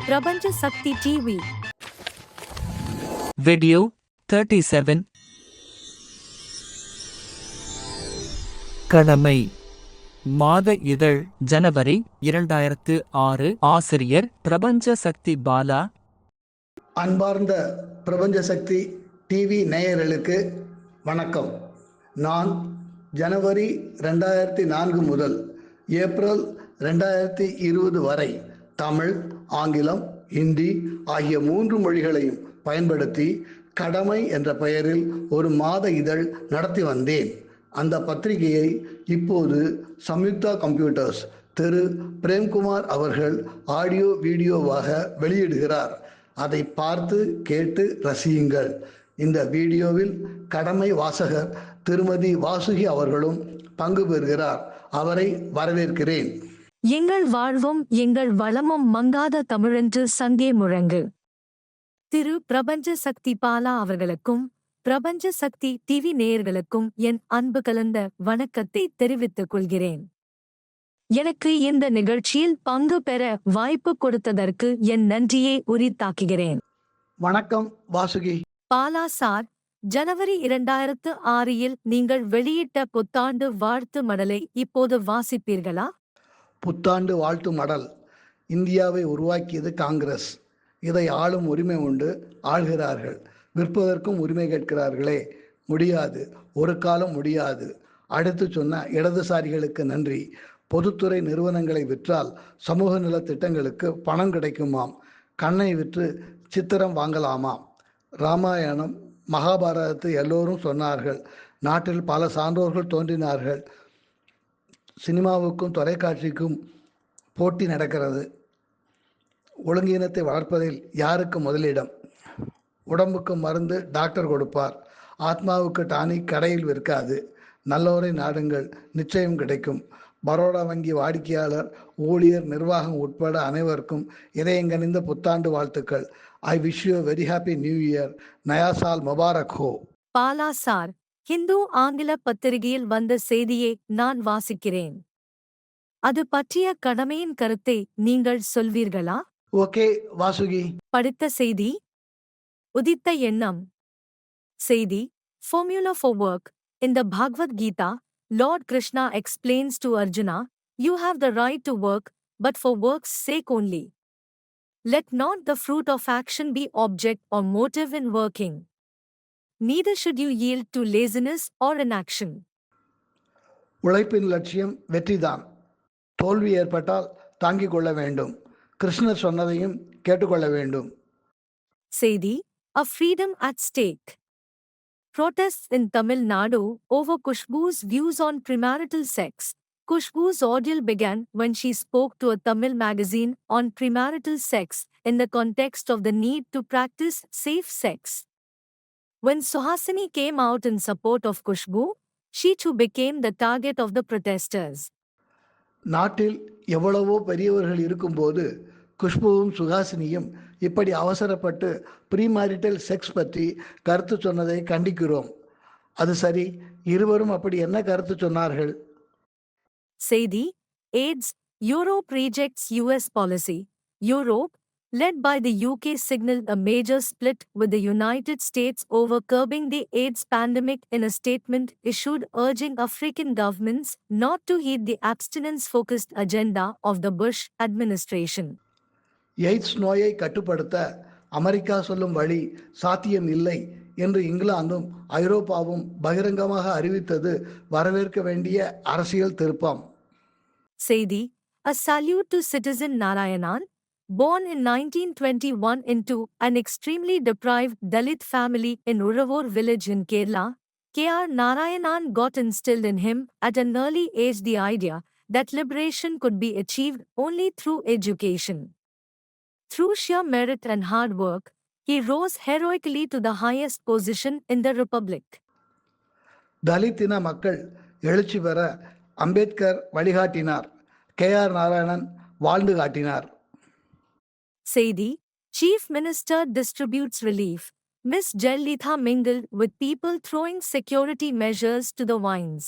பிரபஞ்ச சக்தி TV. Video 37. கடமை. மாத இதழ் ஜனவரி 2006. ஆசிரியர் பிரபஞ்ச சக்தி பாலா. அன்பார்ந்த பிரபஞ்ச சக்தி டிவி நேயர்களுக்கு வணக்கம். நான் ஜனவரி 2004 முதல் ஏப்ரல் 2020 வரை தமிழ், ஆங்கிலம், ஹிந்தி ஆகிய 3 மொழிகளையும் பயன்படுத்தி கடமை என்ற பெயரில் ஒரு மாத இதழ் நடத்தி வந்தேன். அந்த பத்திரிகையை இப்போது சம்யுக்தா கம்ப்யூட்டர்ஸ் திரு பிரேம்குமார் அவர்கள் ஆடியோ வீடியோவாக வெளியிடுகிறார். அதை பார்த்து கேட்டு ரசியுங்கள். இந்த வீடியோவில் கடமை வாசகர் திருமதி வாசுகி அவர்களும் பங்கு பெறுகிறார். அவரை வரவேற்கிறேன். எங்கள் வாழ்வும் எங்கள் வளமும் மங்காத தமிழென்று சங்கே முழங்கு. திரு பிரபஞ்ச சக்தி பாலா அவர்களுக்கும் பிரபஞ்ச சக்தி டிவி நேயர்களுக்கும் என் அன்பு கலந்த வணக்கத்தை தெரிவித்துக் கொள்கிறேன். எனக்கு இந்த நிகழ்ச்சியில் பங்கு பெற வாய்ப்பு கொடுத்ததற்கு என் நன்றியை உரித்தாக்குகிறேன். வணக்கம் வாசுகி. பாலா சார், ஜனவரி 2006 நீங்கள் வெளியிட்ட புத்தாண்டு வாழ்த்து மடலை இப்போது வாசிப்பீர்களா? புத்தாண்டு வாழ்த்து மடல். இந்தியாவை உருவாக்கியது காங்கிரஸ். இதை ஆளும் உரிமை உண்டு, ஆள்கிறார்கள். விற்பதற்கும் உரிமை கேட்கிறார்களே, முடியாது, ஒரு காலம் முடியாது. அடுத்து சொன்ன இடதுசாரிகளுக்கு நன்றி. பொதுத்துறை நிறுவனங்களை விற்றால் சமூக நல திட்டங்களுக்கு பணம் கிடைக்குமாம். கண்ணை விற்று சித்திரம் வாங்கலாமாம். ராமாயணம் மகாபாரதத்தை எல்லோரும் சொன்னார்கள். நாட்டில் பல சான்றோர்கள் தோன்றினார்கள். சினிமாவுக்கும் தொலைக்காட்சிக்கும் போட்டி நடக்கிறது. ஒழுங்கீனத்தை வளர்ப்பதில் யாருக்கு முதலிடம்? உடம்புக்கு மருந்து டாக்டர் கொடுப்பார், ஆத்மாவுக்கு டானிக் கடையில் விற்காது. நல்லோரை நாடுங்கள், நிச்சயம் கிடைக்கும். பரோடா வங்கி வாடிக்கையாளர், ஊழியர், நிர்வாகம் உட்பட அனைவருக்கும் இதயங்கனிந்த புத்தாண்டு வாழ்த்துக்கள். I wish you very happy new year. நயா சால் முபாரக் ஹோ. பாலா சார், ஹிந்து ஆங்கில பத்திரிகையில் வந்த செய்தியை நான் வாசிக்கிறேன். அது பற்றிய கடமையின் கருத்தை நீங்கள் சொல்வீர்களா? ஓகே வாசுகி. படித்த செய்தி. உதித்த எண்ணம். செய்தி. Formula for work. In the Bhagavad Gita, Lord Krishna explains to Arjuna, you have the right to work, but for work's sake only. Let not the fruit of action be object or motive in working. Neither should you yield to laziness or inaction. உழைப்பின் லட்சியம் வெற்றிதான். தோல்வி ஏற்பட்டால் தாங்கிக் கொள்ள வேண்டும். கிருஷ்ணர் சொன்னதையும் கேட்டுக்கொள்ள வேண்டும். செய்தி. A freedom at stake. Protests in Tamil Nadu over Kushbu's views on premarital sex. Kushbu's ordeal began when she spoke to a Tamil magazine on premarital sex in the context of the need to practice safe sex. When Suhasini came out in support of Kushbu, she too became the target of the protesters. நாட்டில் எவ்வளவோ பெரியவர்கள் இருக்கும்போது குஷ்புவும் சுஹாசினியும் இப்படி அவசரப்பட்டு premarital sex பற்றி கருத்து சொன்னதை கண்டிக்கிறோம். அது சரி, இருவரும் அப்படி என்ன கருத்து சொன்னார்கள்? செய்தி. AIDS. Europe rejects US policy. Europe, led by the UK, signaled a major split with the United States over curbing the AIDS pandemic in a statement issued urging African governments not to heed the abstinence-focused agenda of the Bush administration. AIDS நோயை கட்டுப்படுத்த America சொல்லும் வழி சாத்தியம் இல்லை என்று இங்கிலாந்தும் ஐரோப்பாவும் பகிரங்கமாக அறிவித்தது வரவேற்க வேண்டிய அரசியல் திருப்பம். செய்தி. A salute to citizen Narayanan. Born in 1921 into an extremely deprived Dalit family in Uravur village in Kerala, K.R. Narayanan got instilled in him at an early age the idea that liberation could be achieved only through education. Through sheer merit and hard work, he rose heroically to the highest position in the republic. தலித்தின மக்கள் எழுச்சி பெற Ambedkar வழிகாட்டினார். K.R. Narayanan வாழ்ந்து காட்டினார். செய்தி. Chief Minister distributes relief. Miss Jayalalitha mingled with people throwing security measures to the winds.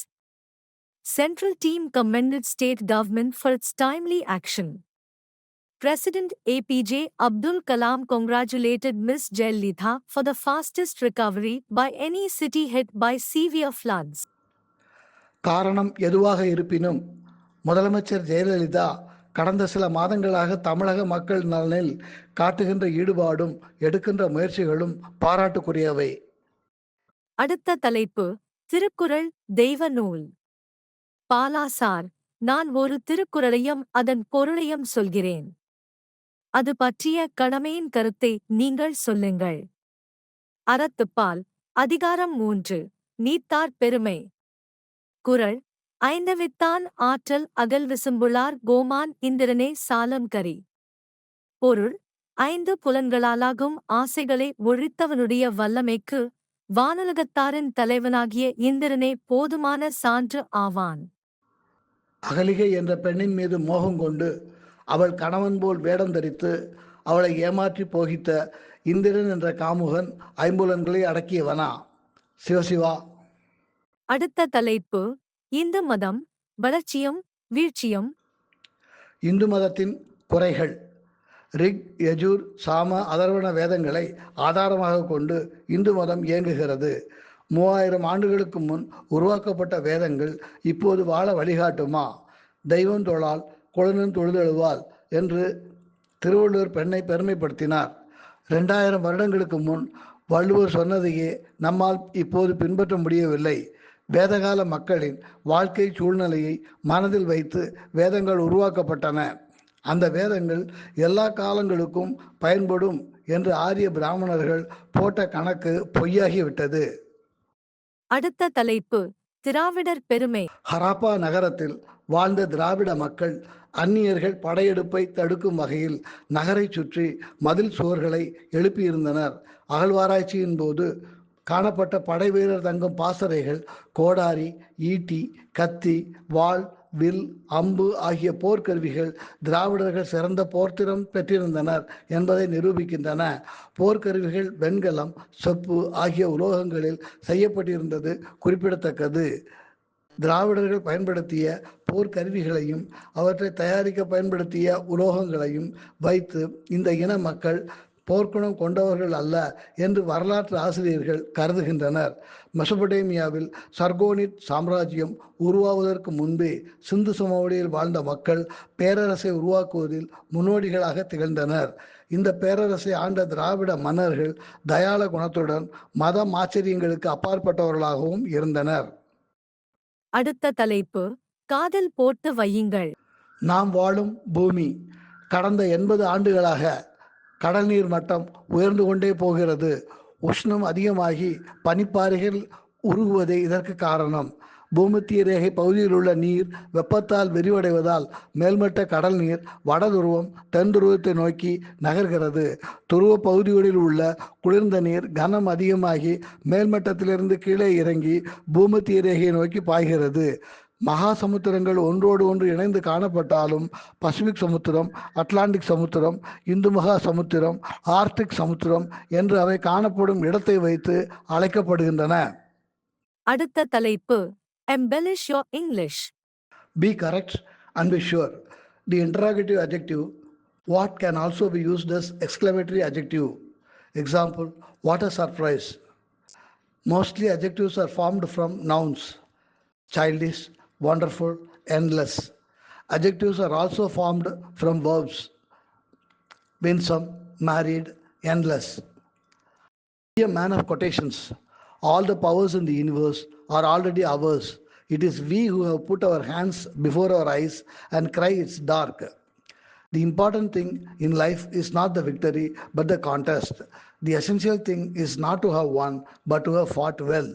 Central team commended state government for its timely action. President APJ Abdul Kalam congratulated Ms. Jayalalitha for the fastest recovery by any city hit by severe floods. காரணம் எதுவாக இருப்பினும் முதலமைச்சர் ஜெயலலிதா கடந்த சில மாதங்களாக தமிழக மக்கள் நலனில் காட்டுகின்ற ஈடுபாடும் எடுக்கின்ற முயற்சிகளும் பாராட்டுக்குரியவை. அடுத்த தலைப்பு திருக்குறள் தெய்வ நூல். பாலாசார், நான் ஒரு திருக்குறளையும் அதன் பொருளையும் சொல்கிறேன். அது பற்றிய கடமையின் கருத்தை நீங்கள் சொல்லுங்கள். அறத்துப்பால் அதிகாரம் 3 நீத்தார் பெருமை. குறள் ஐந்தவித்தான் ஆற்றல் அகல் விசும்புளார் கோமான் இந்திரனே சாலம் கரி. பொருள் ஐந்து புலன்களாலாகும் ஆசைகளை ஒழித்தவனுடைய வல்லமைக்கு வானுலகத்தாரின் தலைவனாகிய இந்திரனே போதுமான சான்று ஆவான். அகலிகை என்ற பெண்ணின் மீது மோகம் கொண்டு அவள் கணவன் போல் வேடம் தரித்து அவளை ஏமாற்றி போகித்த இந்திரன் என்ற காமுகன் ஐம்புலன்களை அடக்கியவனா? சிவசிவா. அடுத்த தலைப்பு இந்து மதம் வளர்ச்சியும் வீழ்ச்சியும். இந்து மதத்தின் குறைகள். ரிக், யஜூர், சாம, அதர்வண வேதங்களை ஆதாரமாக கொண்டு இந்து மதம் இயங்குகிறது. 3000 ஆண்டுகளுக்கு முன் உருவாக்கப்பட்ட வேதங்கள் இப்போது வாழ வழிகாட்டுமா? தெய்வம் தொழால் குழந்தன் தொழுதெழுவாள் என்று திருவள்ளுவர் பெண்ணை பெருமைப்படுத்தினார். 2000 வருடங்களுக்கு முன் வள்ளுவர் சொன்னதையே நம்மால் இப்போது பின்பற்ற முடியவில்லை. வேதகால மக்களின் வாழ்க்கை சூழ்நிலையை மனதில் வைத்து வேதங்கள் உருவாக்கப்பட்டன. அந்த வேதங்கள் எல்லா காலங்களுக்கும் பயன்படும் என்று ஆரிய பிராமணர்கள் போட்ட கணக்கு பொய்யாகிவிட்டது. அடுத்த தலைப்பு திராவிடர் பெருமை. ஹராப்பா நகரத்தில் வாழ்ந்த திராவிட மக்கள் அந்நியர்கள் படையெடுப்பை தடுக்கும் வகையில் நகரை சுற்றி மதில் சுவர்களை எழுப்பியிருந்தனர். அகழ்வாராய்ச்சியின் போது காணப்பட்ட படை வீரர் தங்கும் பாசறைகள் கோடாரி, ஈட்டி, கத்தி, வாள், வில், அம்பு ஆகிய போர்க்கருவிகள் திராவிடர்கள் சிறந்த போர்த்திறம் பெற்றிருந்தனர் என்பதை நிரூபிக்கின்றன. போர்க்கருவிகள் வெண்கலம், செப்பு ஆகிய உலோகங்களில் செய்யப்பட்டிருந்தது குறிப்பிடத்தக்கது. திராவிடர்கள் பயன்படுத்திய போர்க்கருவிகளையும் அவற்றை தயாரிக்க பயன்படுத்திய உலோகங்களையும் வைத்து இந்த இன மக்கள் போர்க்குணம் கொண்டவர்கள் அல்ல என்று வரலாற்று ஆசிரியர்கள் கருதுகின்றனர். மெசபடேமியாவில் சர்கோனிட் சாம்ராஜ்யம் உருவாவதற்கு முன்பே சிந்து சமவெளியில் வாழ்ந்த மக்கள் பேரரசை உருவாக்குவதில் முன்னோடிகளாக திகழ்ந்தனர். இந்த பேரரசை ஆண்ட திராவிட மன்னர்கள் தயாள குணத்துடன் மத ஆச்சரியங்களுக்கு அப்பாற்பட்டவர்களாகவும் இருந்தனர். அடுத்த தலைப்பு காதல் போட்டு வையுங்கள். நாம் வாழும் பூமி கடந்த 80 ஆண்டுகளாக கடல் நீர் மட்டம் உயர்ந்து கொண்டே போகிறது. உஷ்ணம் அதிகமாகி பனிப்பாறைகள் உருகுவதே இதற்கு காரணம். பூமத்திய ரேகை பகுதியில் உள்ள நீர் வெப்பத்தால் விரிவடைவதால் மேல்மட்ட கடல் நீர் வட துருவம் தென் துருவத்தை நோக்கி நகர்கிறது. துருவ பகுதிகளில் உள்ள குளிர்ந்த நீர் கனம் அதிகமாகி மேல்மட்டத்திலிருந்து கீழே இறங்கி பூமத்திய ரேகையை நோக்கி பாய்கிறது. மகா சமுத்திரங்கள் ஒன்றோடு ஒன்று இணைந்து காணப்பட்டாலும் பசிபிக் சமுத்திரம், அட்லாண்டிக் சமுத்திரம், இந்து மகா சமுத்திரம், ஆர்க்டிக் சமுத்திரம் என்று அவை காணப்படும் இடத்தை வைத்து அழைக்கப்படுகின்றன. அடுத்த தலைப்பு embellish your English. Be correct and be sure. The interrogative adjective what can also be used as exclamatory adjective. Example, what a surprise. Mostly adjectives are formed from nouns. Childish, wonderful, endless. Adjectives are also formed from verbs. Winsome, married, endless. Be a man of quotations. All the powers in the universe are already ours. It is we who have put our hands before our eyes and cry it's dark. The important thing in life is not the victory but the contest. The essential thing is not to have won but to have fought well.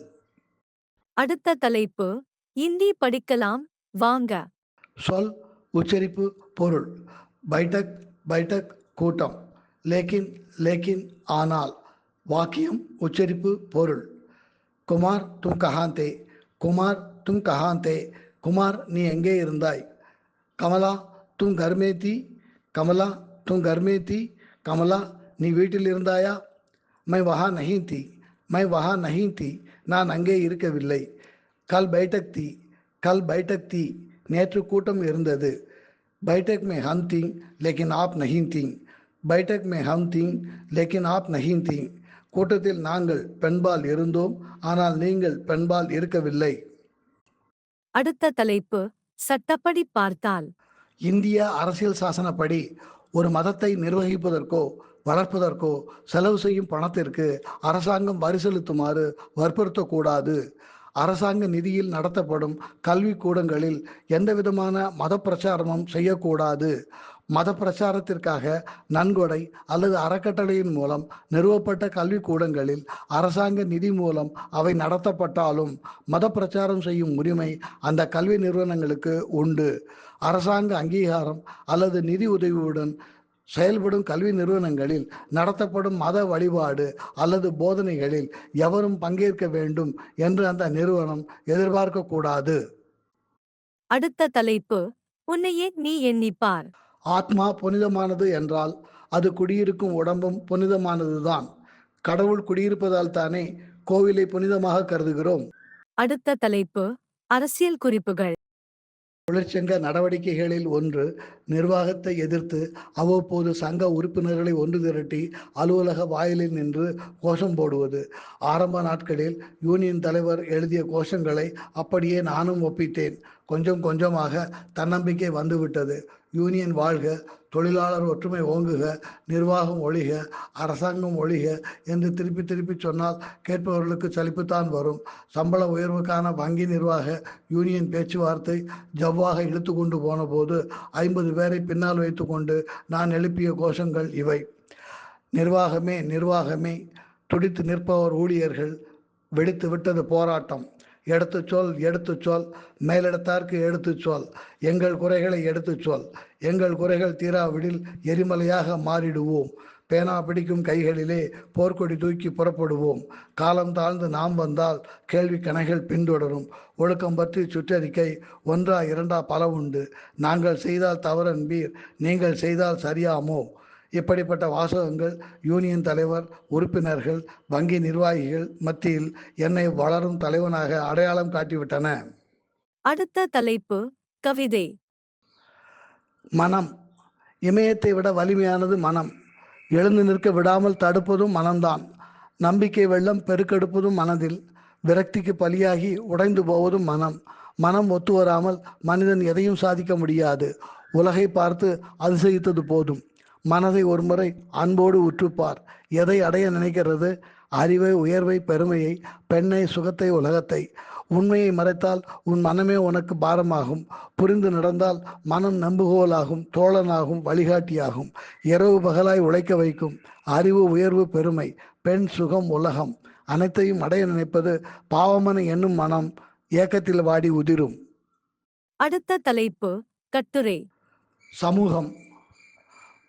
அடுத்த தலைப்பு இந்தி படிக்கலாம் வாங்க. சொல், உச்சரிப்பு, பொருள். பைட்டக், பைட்டக் கூட்டம். லேக்கின், லேக்கின் ஆனால். வாக்கியம், உச்சரிப்பு, பொருள். குமார் தும் கஹாந்தே, குமார் தும் கஹாந்தே, குமார் நீ எங்கே இருந்தாய். கமலா தும் கர்மே தி, கமலா தும் கர்மே தி, கமலா நீ வீட்டில் இருந்தாயா. My வஹா Nahin the, my வஹா Nahin தி, நான் அங்கே இருக்கவில்லை. கல் பைட்டக் தி, கல் பைட்டக் தி, நேற்று கூட்டம் இருந்தது. बैठक में हम थी लेकिन आप नहीं थी बैठक में हम थी लेकिन आप नहीं थी கூட்டத்தில் நாங்கள் பெண்பால் இருந்தோம் ஆனால் நீங்கள் பெண்பால் இருக்கவில்லை. அடுத்த தலைப்பு சட்டப்படி பார்த்தால் இந்திய அரசியல் சாசனப்படி ஒரு மதத்தை நிர்வகிப்பதற்கோ வளர்ப்பதற்கோ செலவு செய்யும் பணத்திற்கு அரசாங்கம் வரி செலுத்துமாறு வற்புறுத்தக்கூடாது. அரசாங்க நிதியில் நடத்தப்படும் கல்வி கூடங்களில் எந்தவிதமான மத பிரச்சாரமும் செய்யக்கூடாது. மத பிரச்சாரத்திற்காக நன்கொடை அல்லது அறக்கட்டளையின் மூலம் நிறுவப்பட்ட கல்வி கூடங்களில் அரசாங்க நிதி மூலம் அவை நடத்தப்பட்டாலும் மத பிரச்சாரம் செய்யும் உரிமை அந்த கல்வி நிறுவனங்களுக்கு உண்டு. அரசாங்க அங்கீகாரம் அல்லது நிதி உதவியுடன் செயல்படும் கல்வி நிறுவனங்களில் நடத்தப்படும் மத வழிபாடு அல்லது போதனைகளில் எவரும் பங்கேற்க வேண்டும் என்று அந்த நிறுவனம் எதிர்பார்க்கக்கூடாது. அடுத்த தலைப்பு உன்னையே நீ எண்ணிப்பார். ஆத்மா புனிதமானது என்றால் அது குடியிருக்கும் உடம்பும் புனிதமானதுதான். கடவுள் குடியிருப்பதால் தானே கோவிலை புனிதமாக கருதுகிறோம். அடுத்த தலைப்பு அரசியல் குறிப்புகள். தொழிற்சங்க நடவடிக்கைகளில் ஒன்று நிர்வாகத்தை எதிர்த்து அவ்வப்போது சங்க உறுப்பினர்களை ஒன்று திரட்டி அலுவலக வாயிலில் நின்று கோஷம் போடுவது. ஆரம்ப நாட்களில் யூனியன் தலைவர் எழுதிய கோஷங்களை அப்படியே நானும் ஒப்பித்தேன். கொஞ்சம் கொஞ்சமாக தன்னம்பிக்கை வந்துவிட்டது. யூனியன் வாழ்க, தொழிலாளர் ஒற்றுமை ஓங்குக, நிர்வாகம் ஒழிக, அரசாங்கம் ஒழிக என்று திருப்பி திருப்பி சொன்னால் கேட்பவர்களுக்கு சலிப்புத்தான் வரும். சம்பள உயர்வுக்கான வங்கி நிர்வாக யூனியன் பேச்சுவார்த்தை ஜவ்வாக இழுத்து கொண்டு போன போது 50 பேரை பின்னால் வைத்து கொண்டு நான் எழுப்பிய கோஷங்கள் இவை. நிர்வாகமே நிர்வாகமே, துடித்து நிற்பவர் ஊழியர்கள், வெடித்து விட்டது போராட்டம். எடுத்துச் சொல் எடுத்துச் சொல், மேலிடத்தார்க்கு எடுத்துச் சொல், எங்கள் குறைகளை எடுத்துச் சொல், எங்கள் குறைகள் தீராவிடில் எரிமலையாக மாறிடுவோம். பேனா பிடிக்கும் கைகளிலே போர்க்கொடி தூக்கி புறப்படுவோம். காலம் தாழ்ந்து நாம் வந்தால் கேள்வி கணைகள் பின்தொடரும். ஒழுக்கம் பற்றி சுற்றறிக்கை ஒன்றா இரண்டா பல உண்டு. நாங்கள் செய்தால் தவறன்பீர், நீங்கள் செய்தால் சரியாமோ. இப்படிப்பட்ட வாசகங்கள் யூனியன் தலைவர், உறுப்பினர்கள், வங்கி நிர்வாகிகள் மத்தியில் என்னை வளரும் தலைவனாக அடையாளம் காட்டிவிட்டன. அடுத்த தலைப்பு கவிதை. மனம். இமயத்தை விட வலிமையானது மனம். எழுந்து நிற்க விடாமல் தடுப்பதும் மனம்தான். நம்பிக்கை வெள்ளம் பெருக்கெடுப்பதும் மனதில். விரக்திக்கு பலியாகி உடைந்து போவதும் மனம். மனம் ஒத்து வராமல் மனிதன் எதையும் சாதிக்க முடியாது. உலகை பார்த்து அதிசயித்தது போதும். மனதை ஒருமுறை அன்போடு உற்றுப்பார். எதை அடைய நினைக்கிறது? அறிவை, உயர்வை, பெருமையை, பெண்ணை, சுகத்தை, உலகத்தை. உண்மையை மறைத்தால் உன் மனமே உனக்கு பாரமாகும். புரிந்து நடந்தால் மனம் நம்புகோலாகும், தோழனாகும், வழிகாட்டியாகும். இரவு பகலாய் உழைக்க வைக்கும். அறிவு, உயர்வு, பெருமை, பெண், சுகம், உலகம் அனைத்தையும் அடைய நினைப்பது பாவமன என்னும் மனம் ஏக்கத்தில் வாடி உதிரும். அடுத்த தலைப்பு கட்டுரை. சமூகம்.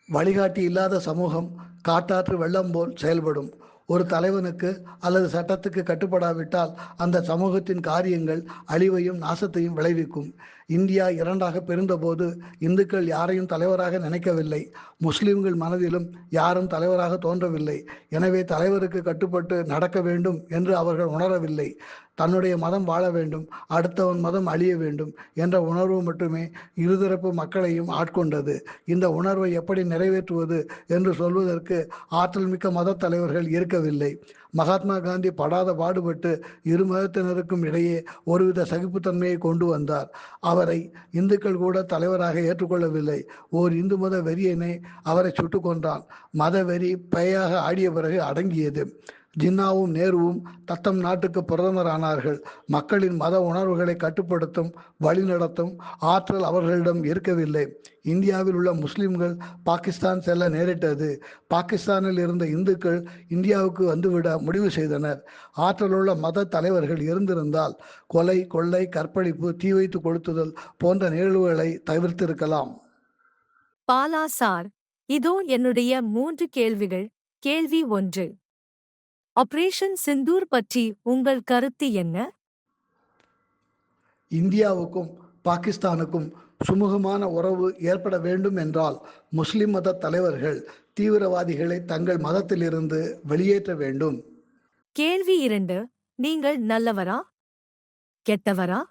வழிகாட்டி இல்லாத சமூகம் காட்டாற்று வெள்ளம் போல் செயல்படும். ஒரு தலைவனுக்கு அல்லது சட்டத்துக்கு கட்டுப்படாவிட்டால் அந்த சமூகத்தின் காரியங்கள் அழிவையும் நாசத்தையும் விளைவிக்கும். இந்தியா இரண்டாக பிரிந்தபோது இந்துக்கள் யாரையும் தலைவராக நினைக்கவில்லை. முஸ்லிம்கள் மனதிலும் யாரும் தலைவராக தோன்றவில்லை. எனவே தலைவருக்கு கட்டுப்பட்டு நடக்க வேண்டும் என்று அவர்கள் உணரவில்லை. தன்னுடைய மதம் வாழ வேண்டும், அடுத்தவன் மதம் அழிய வேண்டும் என்ற உணர்வு மட்டுமே இருதரப்பு மக்களையும் ஆட்கொண்டது. இந்த உணர்வை எப்படி நிறைவேற்றுவது என்று சொல்வதற்கு ஆற்றல் மிக்க மத தலைவர்கள் இருக்கவில்லை. மகாத்மா காந்தி படாத பாடுபட்டு இரு மதத்தினருக்கும் இடையே ஒருவித சகிப்புத்தன்மையை கொண்டு வந்தார். அவரை இந்துக்கள் கூட தலைவராக ஏற்றுக்கொள்ளவில்லை. ஓர் இந்து மத வெறியனை அவரை சுட்டு கொன்றான். மத வெறி பேயாக ஆடிய பிறகு அடங்கியது. ஜின்னாவும் நேருவும் தத்தம் நாட்டுக்கு பிரதமர் ஆனார்கள். மக்களின் மத உணர்வுகளை கட்டுப்படுத்தும், வழிநடத்தும் ஆற்றல் அவர்களிடம் இருக்கவில்லை. இந்தியாவில் உள்ள முஸ்லிம்கள் பாகிஸ்தான் செல்ல நேரிட்டது. பாகிஸ்தானில் இருந்த இந்துக்கள் இந்தியாவுக்கு வந்துவிட முடிவு செய்தனர். ஆற்றலுள்ள மத தலைவர்கள் இருந்திருந்தால் கொலை, கொள்ளை, கற்பழிப்பு, தீ வைத்து கொளுத்துதல் போன்ற நிகழ்வுகளை தவிர்த்திருக்கலாம். பாலா சார், இதோ என்னுடைய 3 கேள்விகள். கேள்வி 1. ஆபரேஷன் சிந்தூர் பற்றி உங்கள் கருத்து என்ன? இந்தியாவுக்கும் பாகிஸ்தானுக்கும் சுமூகமான உறவு ஏற்பட வேண்டும் என்றால் முஸ்லிம் மத தலைவர்கள் தீவிரவாதிகளை தங்கள் மதத்திலிருந்து வெளியேற்ற வேண்டும். கேள்வி 2. நீங்கள் நல்லவரா கெட்டவரா?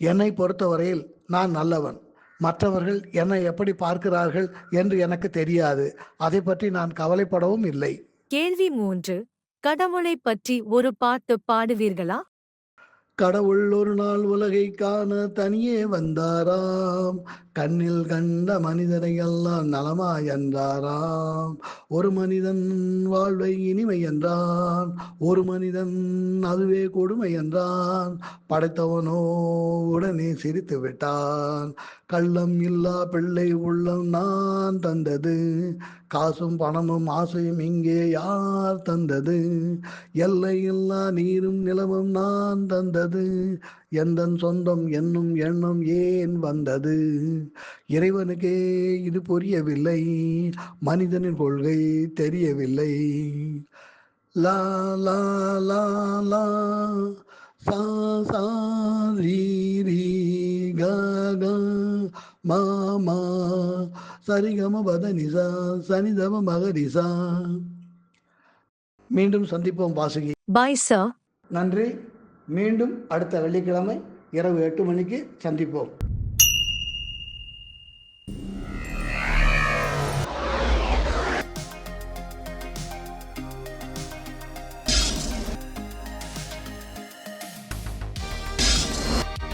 என்னை பொறுத்தவரையில் நான் நல்லவன். மற்றவர்கள் என்னை எப்படி பார்க்கிறார்கள் என்று எனக்கு தெரியாது. அதை பற்றி நான் கவலைப்படவும் இல்லை. கேள்வி 3. கடவுளைப் பற்றி ஒரு பாட்டு பாடுவீர்களா? கடவுள் ஒரு நாள் உலகை காண தனியே வந்தாராம். கண்ணில் கண்ட மனிதரை எல்லாம் நலமாய் என்றாராம். ஒரு மனிதன் வாழ்வை இனிமை என்றான், ஒரு மனிதன் அதுவே கொடுமை என்றான். படைத்தவனோ உடனே சிரித்து விட்டான். கள்ளம் இல்லா பிள்ளை உள்ளம் நான் தந்தது, காசும் பணமும் ஆசையும் இங்கே யார் தந்தது? எல்லையில்லா நீரும் நிலவும் நான் தந்தது, எந்தன் சொந்தம் என்னும் எண்ணம் ஏன் வந்தது? இறைவனுக்கே இது புரியவில்லை, மனிதனின் கொள்கை தெரியவில்லை. லா லா லா லா சா சா ரீ ரீ க க மா மா சரிகம பதனிசா சனிதம மகரிசா. மீண்டும் சந்திப்போம் வாசுகி. Bye, sir. நன்றி. மீண்டும் அடுத்த வெள்ளிக்கிழமை இரவு 8 மணிக்கு சந்திப்போம்.